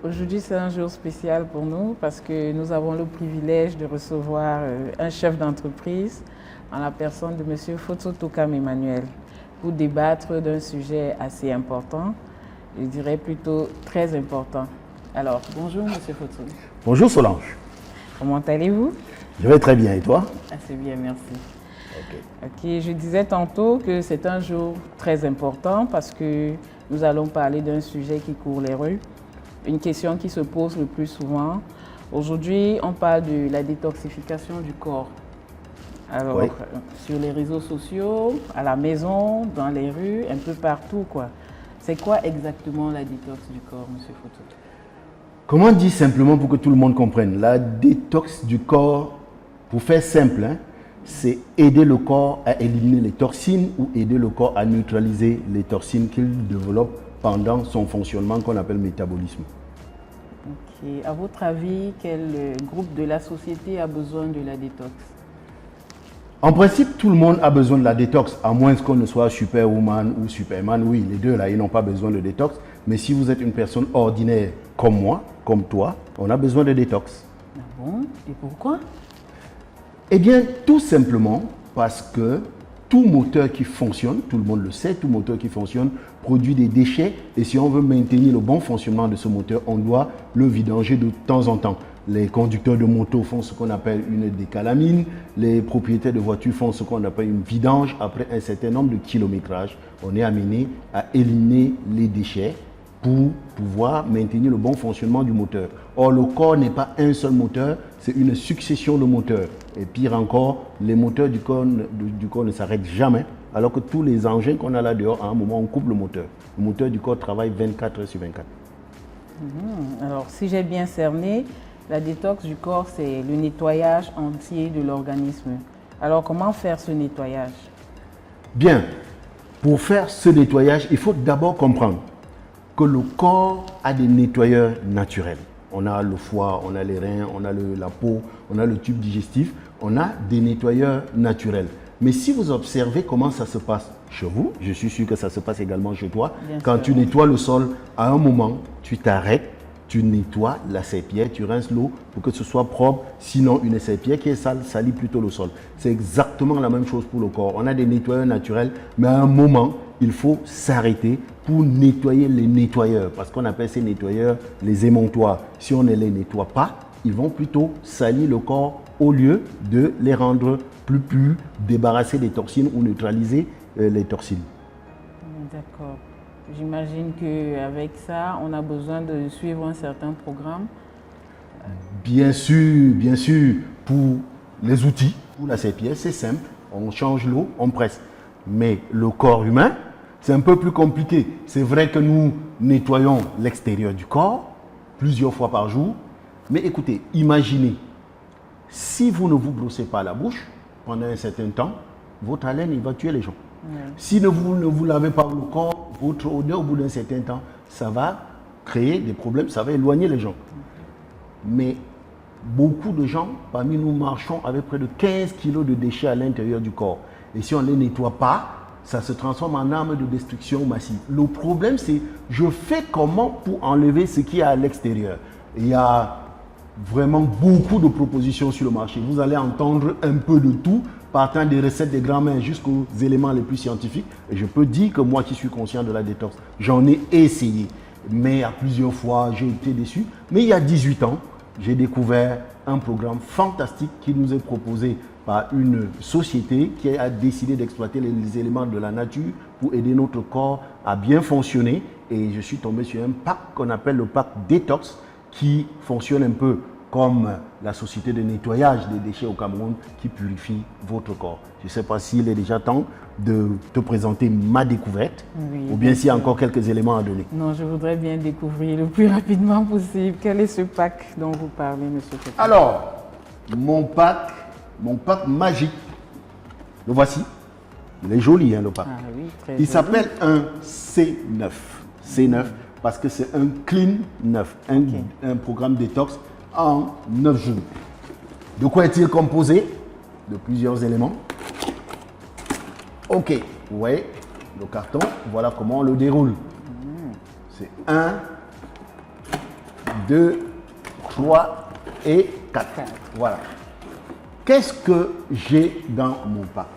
Aujourd'hui, c'est un jour spécial pour nous parce que nous avons le privilège de recevoir un chef d'entreprise en la personne de M. Foto Tokam Emmanuel pour débattre d'un sujet assez important, je dirais plutôt très important. Alors, bonjour M. Foto. Bonjour Solange. Comment allez-vous? Je vais très bien et toi? Assez bien, merci. Ok, je disais tantôt que c'est un jour très important parce que nous allons parler d'un sujet qui court les rues, une question qui se pose le plus souvent. Aujourd'hui, on parle de la détoxification du corps. Alors, Oui. Sur les réseaux sociaux, à la maison, dans les rues, un peu partout, quoi. C'est quoi exactement la détox du corps, M. Foto? Comment dire simplement pour que tout le monde comprenne? La détox du corps, pour faire simple, hein, c'est aider le corps à éliminer les toxines ou aider le corps à neutraliser les toxines qu'il développe pendant son fonctionnement qu'on appelle métabolisme. Ok. À votre avis, quel groupe de la société a besoin de la détox? En principe, tout le monde a besoin de la détox, à moins qu'on ne soit Superwoman ou Superman. Oui, les deux là, ils n'ont pas besoin de détox. Mais si vous êtes une personne ordinaire comme moi, comme toi, on a besoin de détox. Ah bon? Et pourquoi? Eh bien, tout simplement parce que tout moteur qui fonctionne, tout le monde le sait, tout moteur qui fonctionne produit des déchets. Et si on veut maintenir le bon fonctionnement de ce moteur, on doit le vidanger de temps en temps. Les conducteurs de moto font ce qu'on appelle une décalamine. Les propriétaires de voitures font ce qu'on appelle une vidange. Après un certain nombre de kilométrages, on est amené à éliminer les déchets pour pouvoir maintenir le bon fonctionnement du moteur. Or, le corps n'est pas un seul moteur, c'est une succession de moteurs. Et pire encore, les moteurs du corps ne s'arrêtent jamais, alors que tous les engins qu'on a là dehors, à un moment, on coupe le moteur. Le moteur du corps travaille 24 heures sur 24. Alors, si j'ai bien cerné, la détox du corps, c'est le nettoyage entier de l'organisme. Alors, comment faire ce nettoyage? Bien, pour faire ce nettoyage, il faut d'abord comprendre que le corps a des nettoyeurs naturels. On a le foie, on a les reins, on a la peau, on a le tube digestif, on a des nettoyeurs naturels. Mais si vous observez comment ça se passe chez vous, je suis sûr que ça se passe également chez toi, quand tu nettoies le sol, à un moment, tu t'arrêtes, tu nettoies la serpillière, tu rinces l'eau pour que ce soit propre, sinon une serpillière qui est sale salit plutôt le sol. C'est exactement la même chose pour le corps. On a des nettoyeurs naturels, mais à un moment, il faut s'arrêter pour nettoyer les nettoyeurs, parce qu'on appelle ces nettoyeurs les émontoires. Si on ne les nettoie pas, ils vont plutôt salir le corps au lieu de les rendre plus purs, débarrasser des toxines ou neutraliser les toxines. D'accord. J'imagine qu'avec ça, on a besoin de suivre un certain programme. Bien sûr, pour les outils, pour la serpillière, c'est simple. On change l'eau, on presse. Mais le corps humain, c'est un peu plus compliqué. C'est vrai que nous nettoyons l'extérieur du corps plusieurs fois par jour. Mais écoutez, imaginez, si vous ne vous brossez pas la bouche pendant un certain temps, votre haleine, il va tuer les gens. Si vous ne vous lavez pas le corps, votre odeur au bout d'un certain temps, ça va créer des problèmes, ça va éloigner les gens. Mais beaucoup de gens, parmi nous, marchons avec près de 15 kilos de déchets à l'intérieur du corps. Et si on ne les nettoie pas, ça se transforme en arme de destruction massive. Le problème, c'est je fais comment pour enlever ce qui est à l'extérieur. Il y a vraiment beaucoup de propositions sur le marché. Vous allez entendre un peu de tout, partant des recettes des grands-mères jusqu'aux éléments les plus scientifiques. Et je peux dire que moi qui suis conscient de la détox, j'en ai essayé. Mais à plusieurs fois, j'ai été déçu. Mais il y a 18 ans, j'ai découvert un programme fantastique qui nous est proposé par une société qui a décidé d'exploiter les éléments de la nature pour aider notre corps à bien fonctionner. Et je suis tombé sur un pack qu'on appelle le pack Détox, qui fonctionne un peu comme la société de nettoyage des déchets au Cameroun qui purifie votre corps. Je ne sais pas s'il est déjà temps de te présenter ma découverte, ou bien s'il y a encore quelques éléments à donner. Non, je voudrais bien découvrir le plus rapidement possible. Quel est ce pack dont vous parlez, M. Foto? Alors, mon pack magique, le voici. Il est joli, hein, le pack. Ah oui, très Il joli. s'appelle un C9. C9 parce que c'est un clean 9, un programme détox en 9 jours. De quoi est-il composé? De plusieurs éléments. Ok, vous voyez le carton, voilà comment on le déroule. C'est 1, 2, 3 et 4. Voilà. Qu'est-ce que j'ai dans mon pack?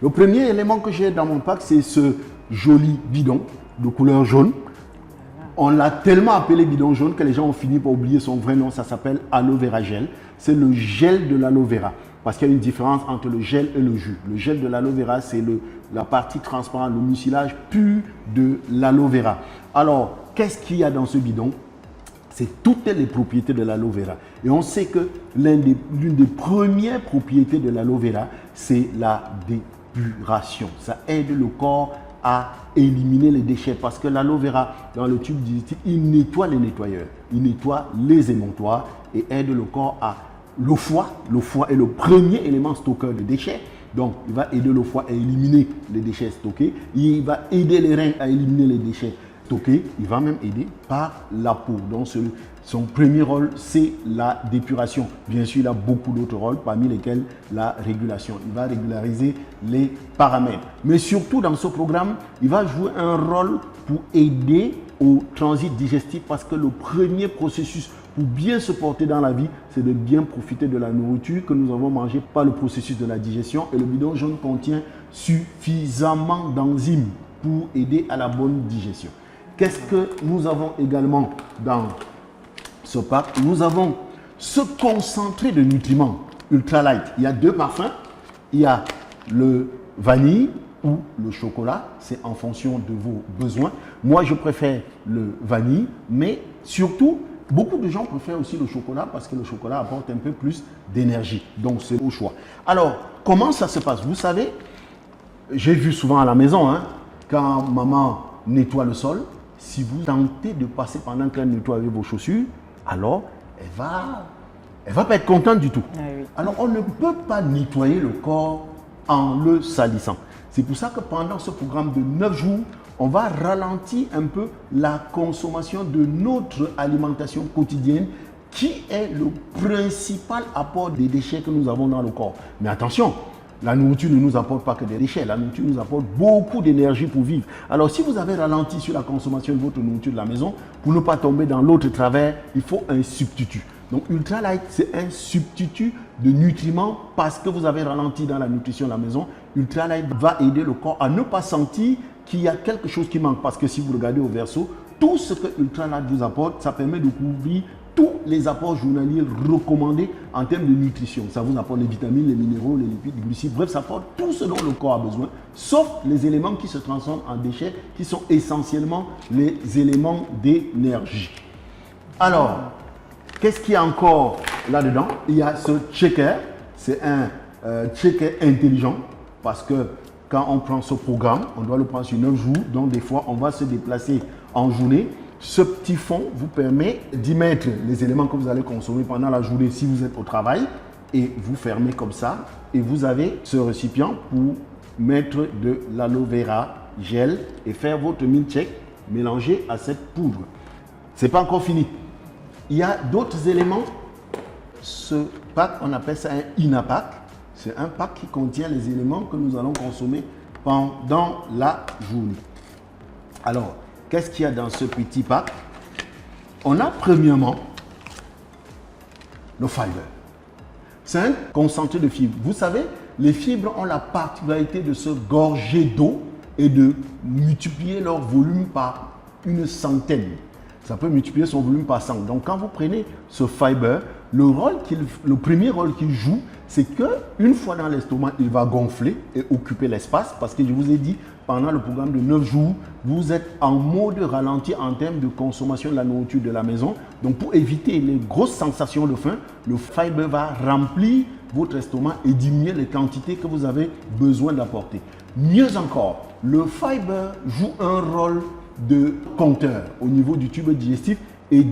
Le premier élément que j'ai dans mon pack, c'est ce joli bidon de couleur jaune. On l'a tellement appelé bidon jaune que les gens ont fini par oublier son vrai nom. Ça s'appelle aloe vera gel. C'est le gel de l'aloe vera. Parce qu'il y a une différence entre le gel et le jus. Le gel de l'aloe vera, c'est la partie transparente, le mucilage pur de l'aloe vera. Alors, qu'est-ce qu'il y a dans ce bidon? C'est toutes les propriétés de l'aloe vera. Et on sait que l'une des premières propriétés de l'aloe vera, c'est la dépuration. Ça aide le corps à éliminer les déchets parce que l'aloe vera, dans le tube digestif, il nettoie les nettoyeurs, il nettoie les émonctoires et aide le corps à le foie. Le foie est le premier élément stockeur de déchets. Donc, il va aider le foie à éliminer les déchets stockés. Il va aider les reins à éliminer les déchets stockés. Il va même aider par la peau. Donc, son premier rôle, c'est la dépuration. Bien sûr, il a beaucoup d'autres rôles, parmi lesquels la régulation. Il va régulariser les paramètres. Mais surtout, dans ce programme, il va jouer un rôle pour aider au transit digestif parce que le premier processus pour bien se porter dans la vie, c'est de bien profiter de la nourriture que nous avons mangée par le processus de la digestion. Et le bidon jaune contient suffisamment d'enzymes pour aider à la bonne digestion. Qu'est-ce que nous avons également dans ce pack? Nous avons ce concentré de nutriments ultra light. Il y a deux parfums. Il y a le vanille ou le chocolat. C'est en fonction de vos besoins. Moi, je préfère le vanille, mais surtout, beaucoup de gens préfèrent aussi le chocolat parce que le chocolat apporte un peu plus d'énergie. Donc, c'est au choix. Alors, comment ça se passe? Vous savez, j'ai vu souvent à la maison, quand maman nettoie le sol, si vous tentez de passer pendant qu'elle nettoie avec vos chaussures, alors elle va pas être contente du tout. Ah oui. Alors, on ne peut pas nettoyer le corps en le salissant. C'est pour ça que pendant ce programme de 9 jours, on va ralentir un peu la consommation de notre alimentation quotidienne qui est le principal apport des déchets que nous avons dans le corps. Mais attention, la nourriture ne nous apporte pas que des déchets, la nourriture nous apporte beaucoup d'énergie pour vivre. Alors si vous avez ralenti sur la consommation de votre nourriture de la maison, pour ne pas tomber dans l'autre travers, il faut un substitut. Donc Ultra Light, c'est un substitut de nutriments parce que vous avez ralenti dans la nutrition de la maison. Ultra Light va aider le corps à ne pas sentir qu'il y a quelque chose qui manque. Parce que si vous regardez au verso, tout ce que Ultra Light vous apporte, ça permet de couvrir tous les apports journaliers recommandés en termes de nutrition. Ça vous apporte les vitamines, les minéraux, les lipides, les glucides. Bref, ça apporte tout ce dont le corps a besoin, sauf les éléments qui se transforment en déchets, qui sont essentiellement les éléments d'énergie. Alors, qu'est-ce qu'il y a encore là-dedans? Il y a ce checker. C'est un checker intelligent parce que quand on prend ce programme, on doit le prendre sur 9 jours. Donc, des fois, on va se déplacer en journée. Ce petit fond vous permet d'y mettre les éléments que vous allez consommer pendant la journée si vous êtes au travail. Et vous fermez comme ça. Et vous avez ce récipient pour mettre de l'aloe vera gel et faire votre milkshake mélangé à cette poudre. Ce n'est pas encore fini. Il y a d'autres éléments. Ce pack, on appelle ça un INAPAC. C'est un pack qui contient les éléments que nous allons consommer pendant la journée. Alors, qu'est-ce qu'il y a dans ce petit pack? On a premièrement le fiber. C'est un concentré de fibres. Vous savez, les fibres ont la particularité de se gorger d'eau et de multiplier leur volume par une centaine. Ça peut multiplier son volume par 100. Donc, quand vous prenez ce fiber, le premier rôle qu'il joue, c'est qu'une fois dans l'estomac, il va gonfler et occuper l'espace. Parce que je vous ai dit, pendant le programme de 9 jours, vous êtes en mode ralenti en termes de consommation de la nourriture de la maison. Donc, pour éviter les grosses sensations de faim, le fiber va remplir votre estomac et diminuer les quantités que vous avez besoin d'apporter. Mieux encore, le fiber joue un rôle de compteur au niveau du tube digestif et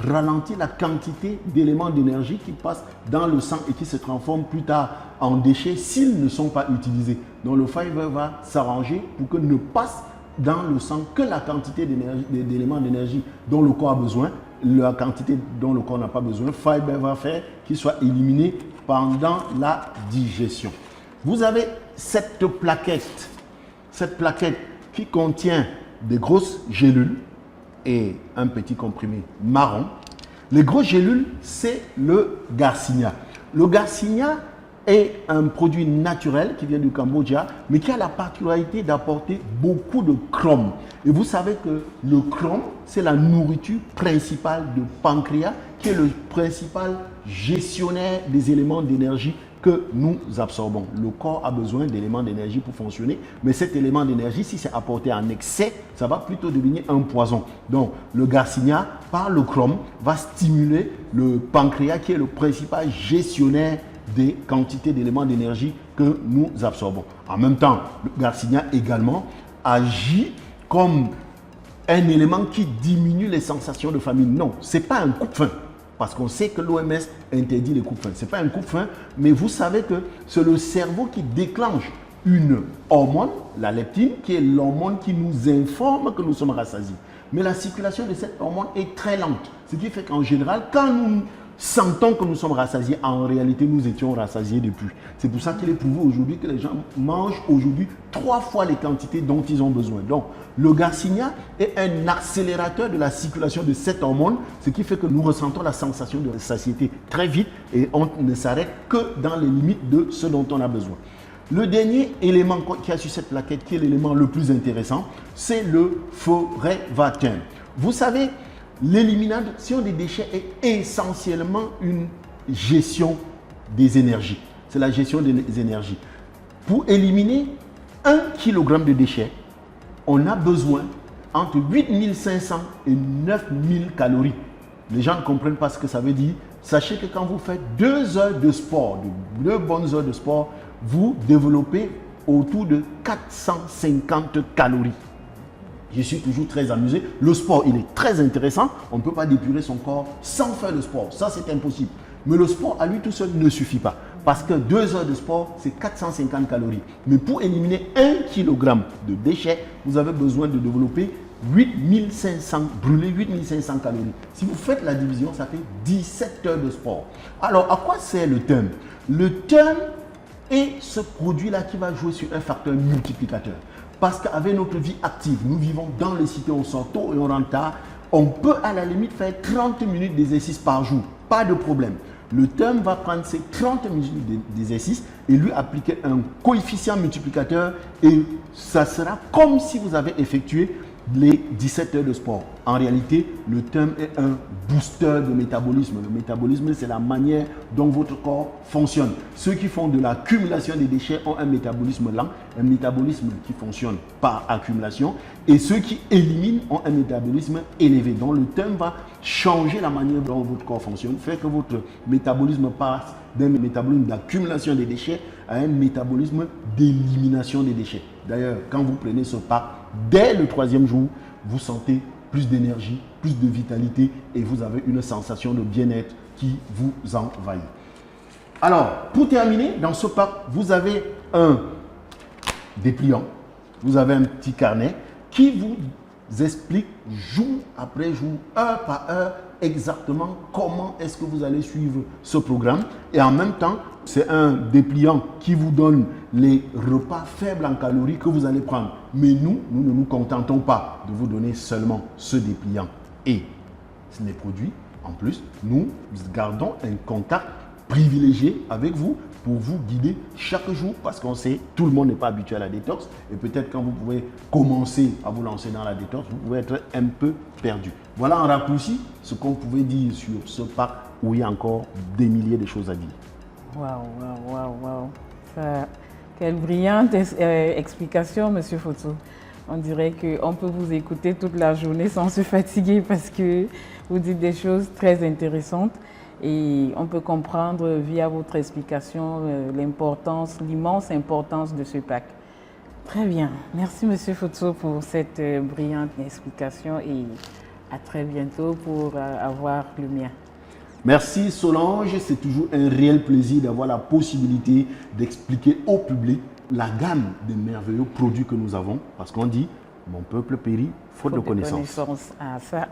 ralentit la quantité d'éléments d'énergie qui passent dans le sang et qui se transforment plus tard en déchets s'ils ne sont pas utilisés. Donc le fiber va s'arranger pour que ne passe dans le sang que la quantité d'éléments d'énergie dont le corps a besoin. La quantité dont le corps n'a pas besoin, le fiber va faire qu'il soit éliminé pendant la digestion. Vous avez cette plaquette qui contient des grosses gélules et un petit comprimé marron Les grosses gélules, c'est le Garcinia. Le Garcinia est un produit naturel qui vient du Cambodge, mais qui a la particularité d'apporter beaucoup de chrome. Et vous savez que le chrome, c'est la nourriture principale du pancréas, qui est le principal gestionnaire des éléments d'énergie que nous absorbons. Le corps a besoin d'éléments d'énergie pour fonctionner, mais cet élément d'énergie, si c'est apporté en excès, ça va plutôt devenir un poison. Donc, le Garcinia, par le chrome, va stimuler le pancréas, qui est le principal gestionnaire des quantités d'éléments d'énergie que nous absorbons. En même temps, le Garcinia également agit comme un élément qui diminue les sensations de famine. Non, ce n'est pas un coupe-faim, parce qu'on sait que l'OMS interdit les coupes-faim. Ce n'est pas un coupe-faim, mais vous savez que c'est le cerveau qui déclenche une hormone, la leptine, qui est l'hormone qui nous informe que nous sommes rassasiés. Mais la circulation de cette hormone est très lente, ce qui fait qu'en général, quand nous sentons que nous sommes rassasiés, en réalité, nous étions rassasiés depuis. C'est pour ça qu'il est prouvé aujourd'hui que les gens mangent aujourd'hui 3 fois les quantités dont ils ont besoin. Donc, le Garcinia est un accélérateur de la circulation de cette hormone, ce qui fait que nous ressentons la sensation de satiété très vite et on ne s'arrête que dans les limites de ce dont on a besoin. Le dernier élément qui a sur cette plaquette, qui est l'élément le plus intéressant, c'est le Forevatin. Vous savez, l'élimination des déchets est essentiellement une gestion des énergies. C'est la gestion des énergies. Pour éliminer 1 kg de déchets, on a besoin entre 8500 et 9000 calories. Les gens ne comprennent pas ce que ça veut dire. Sachez que quand vous faites 2 heures de sport, 2 bonnes heures de sport, vous développez autour de 450 calories. Je suis toujours très amusé. Le sport, il est très intéressant. On ne peut pas dépurer son corps sans faire le sport. Ça, c'est impossible. Mais le sport, à lui tout seul, ne suffit pas. Parce que 2 heures de sport, c'est 450 calories. Mais pour éliminer 1 kg de déchets, vous avez besoin de développer 8500 calories. Si vous faites la division, ça fait 17 heures de sport. Alors, à quoi sert le TERM? Le TERM est ce produit-là qui va jouer sur un facteur multiplicateur. Parce qu'avec notre vie active, nous vivons dans les cités, on sort tôt et on rentre tard, on peut à la limite faire 30 minutes d'exercice par jour. Pas de problème. Le TERM va prendre ces 30 minutes d'exercice et lui appliquer un coefficient multiplicateur et ça sera comme si vous avez effectué les 17 heures de sport. En réalité, le TERM est un booster de métabolisme. Le métabolisme, c'est la manière dont votre corps fonctionne. Ceux qui font de l'accumulation des déchets ont un métabolisme lent, un métabolisme qui fonctionne par accumulation. Et ceux qui éliminent ont un métabolisme élevé. Donc, le TERM va changer la manière dont votre corps fonctionne, faire que votre métabolisme passe d'un métabolisme d'accumulation des déchets à un métabolisme d'élimination des déchets. D'ailleurs, quand vous prenez ce pack, dès le 3e jour, vous sentez plus d'énergie, plus de vitalité et vous avez une sensation de bien-être qui vous envahit. Alors, pour terminer, dans ce pack, vous avez un dépliant, vous avez un petit carnet qui vous explique jour après jour, heure par heure, exactement comment est-ce que vous allez suivre ce programme. Et en même temps, c'est un dépliant qui vous donne les repas faibles en calories que vous allez prendre. Mais nous ne nous contentons pas de vous donner seulement ce dépliant et les produits. En plus, nous gardons un contact privilégié avec vous pour vous guider chaque jour parce qu'on sait tout le monde n'est pas habitué à la détox et peut-être quand vous pouvez commencer à vous lancer dans la détox, vous pouvez être un peu perdu. Voilà en raccourci ce qu'on pouvait dire sur ce pack où il y a encore des milliers de choses à dire. Waouh. Quelle brillante explication, Monsieur Foto. On dirait qu'on peut vous écouter toute la journée sans se fatiguer parce que vous dites des choses très intéressantes. Et on peut comprendre via votre explication l'importance, l'immense importance de ce pack. Très bien. Merci Monsieur Foto pour cette brillante explication et à très bientôt pour avoir le mien. Merci Solange, c'est toujours un réel plaisir d'avoir la possibilité d'expliquer au public la gamme de merveilleux produits que nous avons parce qu'on dit mon peuple périt faute de connaissances. Ah ça.